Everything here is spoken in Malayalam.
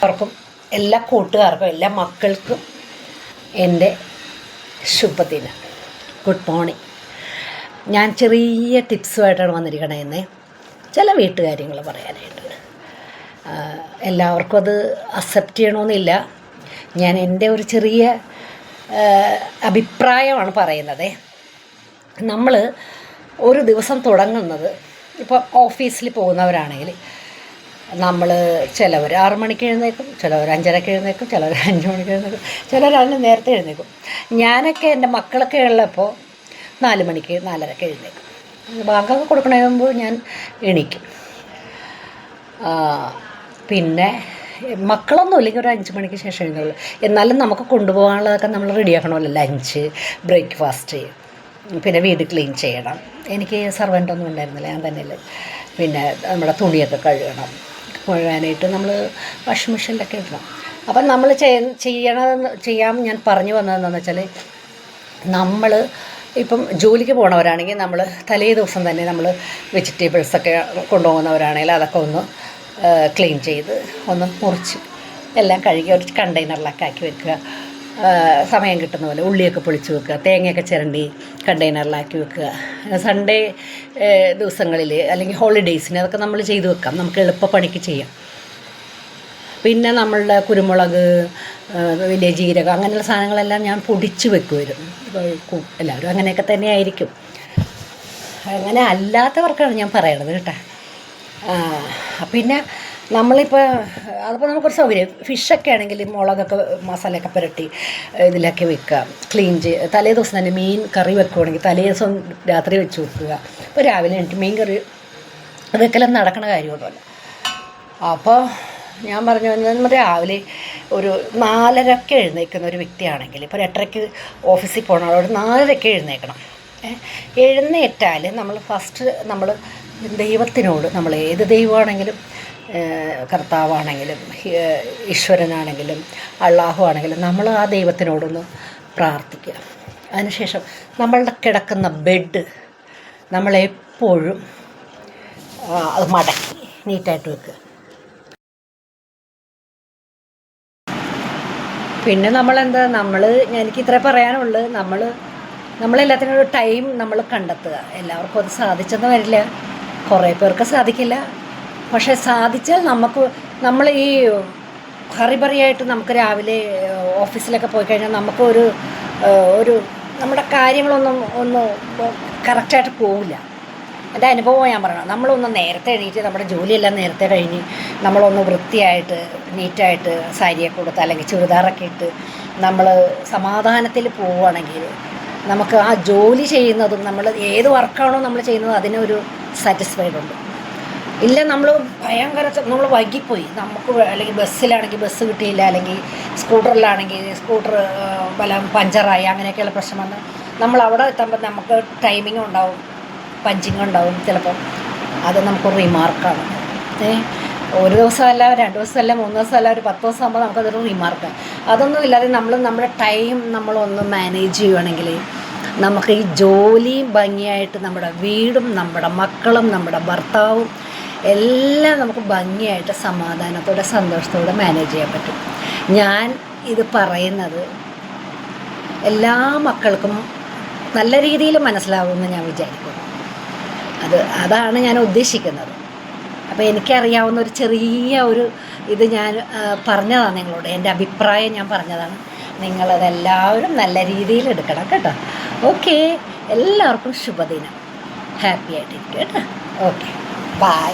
അവർക്കും എല്ലാ കൂട്ടുകാർക്കും എല്ലാ മക്കൾക്കും എൻ്റെ ശുഭദിനം. Good morning. ഞാൻ ചെറിയ ടിപ്സുമായിട്ടാണ് വന്നിരിക്കണതെന്ന് ചില വീട്ടുകാര്യങ്ങൾ പറയാനായിട്ട്. എല്ലാവർക്കും അത് അക്സെപ്റ്റ് ചെയ്യണമെന്നില്ല. ഞാൻ എൻ്റെ ഒരു ചെറിയ അഭിപ്രായമാണ് പറയുന്നത്. നമ്മൾ ഒരു ദിവസം തുടങ്ങുന്നത് ഇപ്പോൾ ഓഫീസിൽ പോകുന്നവരാണെങ്കിൽ നമ്മൾ ചിലവർ 6 മണിക്ക് എഴുന്നേക്കും, ചിലവർ 5:30 എഴുന്നേക്കും, ചിലവർ 5 മണിക്ക് എഴുന്നേക്കും, ചിലരാണ് നേരത്തെ എഴുന്നേക്കും. ഞാനൊക്കെ എൻ്റെ മക്കളൊക്കെ ഉള്ളപ്പോൾ 4 മണിക്ക് 4:30 എഴുന്നേക്കും. ബാങ്കൊക്കെ കൊടുക്കണതിന് മുമ്പ് ഞാൻ എണീക്കും. പിന്നെ മക്കളൊന്നും ഇല്ലെങ്കിൽ ഒരു 5 മണിക്ക് ശേഷം എഴുന്നേക്കുള്ളൂ. എന്നാലും നമുക്ക് കൊണ്ടുപോകാനുള്ളതൊക്കെ നമ്മൾ റെഡിയാക്കണമല്ലോ. ലഞ്ച്, ബ്രേക്ക്ഫാസ്റ്റ്, പിന്നെ വീട് ക്ലീൻ ചെയ്യണം. എനിക്ക് സർവൻ്റൊന്നും ഉണ്ടായിരുന്നില്ല, ഞാൻ തന്നെയല്ലേ. പിന്നെ നമ്മുടെ തുണിയൊക്കെ കഴുകാനായിട്ട് നമ്മൾ വാഷിംഗ് മെഷീനിലൊക്കെ ഇടണം. അപ്പം നമ്മൾ ചെയ്യാൻ ഞാൻ പറഞ്ഞു വന്നതെന്ന് വെച്ചാൽ, നമ്മൾ ഇപ്പം ജോലിക്ക് പോകണവരാണെങ്കിൽ നമ്മൾ തലേ ദിവസം തന്നെ നമ്മൾ വെജിറ്റബിൾസൊക്കെ കൊണ്ടുപോകുന്നവരാണെങ്കിൽ അതൊക്കെ ഒന്ന് ക്ലീൻ ചെയ്ത് ഒന്ന് മുറിച്ച് എല്ലാം കഴുകി ഒരു കണ്ടെയ്നറിലൊക്കെ ആക്കി വെക്കുക. സമയം കിട്ടുന്ന പോലെ ഉള്ളിയൊക്കെ പൊളിച്ച് വെക്കുക, തേങ്ങയൊക്കെ ചിരണ്ടി കണ്ടെയ്നറിലാക്കി വെക്കുക. സൺഡേ ദിവസങ്ങളിൽ അല്ലെങ്കിൽ ഹോളിഡേയ്സിന് അതൊക്കെ നമ്മൾ ചെയ്ത് വെക്കാം, നമുക്ക് എളുപ്പപ്പണിക്ക് ചെയ്യാം. പിന്നെ നമ്മളുടെ കുരുമുളക്, വലിയ ജീരകം, അങ്ങനെയുള്ള സാധനങ്ങളെല്ലാം ഞാൻ പൊടിച്ച് വെക്കുമായിരുന്നു. എല്ലാവരും അങ്ങനെയൊക്കെ തന്നെ ആയിരിക്കും. അങ്ങനെ അല്ലാത്തവർക്കാണ് ഞാൻ പറയണത് കേട്ടോ. പിന്നെ നമ്മളിപ്പോൾ അതിപ്പോൾ നമുക്കൊരു സൗകര്യം. ഫിഷൊക്കെ ആണെങ്കിൽ മുളകൊക്കെ മസാലയൊക്കെ പുരട്ടി ഇതിലൊക്കെ വെക്കുക, ക്ലീൻ തലേ ദിവസം തന്നെ മീൻ കറി വെക്കുകയാണെങ്കിൽ തലേ ദിവസം രാത്രി വെച്ച് വെക്കുക. ഇപ്പോൾ രാവിലെ എനിക്ക് മീൻ കറി വെക്കലൊന്നും നടക്കണ കാര്യമൊന്നുമല്ല. അപ്പോൾ ഞാൻ പറഞ്ഞു നമ്മൾ രാവിലെ ഒരു 4:30 എഴുന്നേൽക്കുന്ന ഒരു വ്യക്തിയാണെങ്കിൽ ഇപ്പോൾ 8:30 ഓഫീസിൽ പോകണം, അവിടെ 4:30 എഴുന്നേൽക്കണം. എഴുന്നേറ്റാൽ നമ്മൾ ഫസ്റ്റ് നമ്മൾ ദൈവത്തിനോട്, നമ്മൾ ഏത് ദൈവമാണെങ്കിലും, കർത്താവാണെങ്കിലും ഈശ്വരനാണെങ്കിലും അള്ളാഹു ആണെങ്കിലും, നമ്മൾ ആ ദൈവത്തിനോടൊന്ന് പ്രാർത്ഥിക്കുക. അതിനുശേഷം നമ്മളുടെ കിടക്കുന്ന ബെഡ് നമ്മളെപ്പോഴും അത് മടക്കി നീറ്റായിട്ട് വെക്കുക. പിന്നെ എനിക്ക് ഇത്രേ പറയാനുള്ളൂ. നമ്മളെല്ലാത്തിനും ഒരു ടൈം നമ്മൾ കണ്ടെത്തുക. എല്ലാവർക്കും അത് സാധിച്ചെന്ന് വരില്ല, കുറേ പേർക്ക് സാധിക്കില്ല. പക്ഷേ സാധിച്ചാൽ നമ്മൾ ഈ ഹറിബറിയായിട്ട് നമുക്ക് രാവിലെ ഓഫീസിലൊക്കെ പോയി കഴിഞ്ഞാൽ നമുക്ക് ഒരു നമ്മുടെ കാര്യങ്ങളൊന്നും കറക്റ്റായിട്ട് പോവില്ല. എൻ്റെ അനുഭവം ഞാൻ പറയണം. നമ്മളൊന്ന് നേരത്തെ എണീറ്റ് നമ്മുടെ ജോലിയെല്ലാം നേരത്തെ കഴിഞ്ഞ് നമ്മളൊന്ന് വൃത്തിയായിട്ട് നീറ്റായിട്ട് സാരിയൊക്കെ കൊടുത്ത് അല്ലെങ്കിൽ ചുരിദാറൊക്കെ ഇട്ട് നമ്മൾ സമാധാനത്തിൽ പോവുകയാണെങ്കിൽ നമുക്ക് ആ ജോലി ചെയ്യുന്നതും നമ്മൾ ഏത് വർക്കാണോ നമ്മൾ ചെയ്യുന്നത് അതിനൊരു സാറ്റിസ്ഫൈഡ് ഉണ്ട്. ഇല്ല നമ്മൾ നമ്മൾ വൈകിപ്പോയി, അല്ലെങ്കിൽ ബസ്സിലാണെങ്കിൽ ബസ് കിട്ടിയില്ല, അല്ലെങ്കിൽ സ്കൂട്ടറിലാണെങ്കിൽ സ്കൂട്ടർ പഞ്ചറായി, അങ്ങനെയൊക്കെയുള്ള പ്രശ്നം വന്നാൽ നമ്മൾ അവിടെ എത്തുമ്പോൾ നമുക്ക് ടൈമിംഗ് ഉണ്ടാവും, പഞ്ചിങ് ഉണ്ടാവും. ചിലപ്പം അത് നമുക്കൊരു റിമാർക്കാണ്. ഒരു ദിവസമല്ല, 2 ദിവസമല്ല, 3 ദിവസമല്ല, ഒരു 10 ദിവസം ആകുമ്പോൾ നമുക്കതൊരു റിമാർക്കാണ്. അതൊന്നും ഇല്ലാതെ നമ്മുടെ ടൈം നമ്മളൊന്ന് മാനേജ് ചെയ്യുകയാണെങ്കിൽ നമുക്ക് ഈ ജോലിയും ഭംഗിയായിട്ട്, നമ്മുടെ വീടും നമ്മുടെ മക്കളും നമ്മുടെ ഭർത്താവും എല്ലാം നമുക്ക് ഭംഗിയായിട്ട് സമാധാനത്തോടെ സന്തോഷത്തോടെ മാനേജ് ചെയ്യാൻ പറ്റും. ഞാൻ ഇത് പറയുന്നത് എല്ലാ മക്കൾക്കും നല്ല രീതിയിൽ മനസ്സിലാവുമെന്ന് ഞാൻ വിചാരിക്കുന്നു. അതാണ് ഞാൻ ഉദ്ദേശിക്കുന്നത്. അപ്പോൾ എനിക്കറിയാവുന്ന ഒരു ചെറിയ ഇത് ഞാൻ പറഞ്ഞതാണ് നിങ്ങളോട്. എൻ്റെ അഭിപ്രായം ഞാൻ പറഞ്ഞതാണ്. നിങ്ങളതെല്ലാവരും നല്ല രീതിയിൽ എടുക്കണം കേട്ടോ. ഓക്കെ, എല്ലാവർക്കും ശുഭദിനം. ഹാപ്പി ആയിട്ടിരിക്കും കേട്ടോ. Okay, by.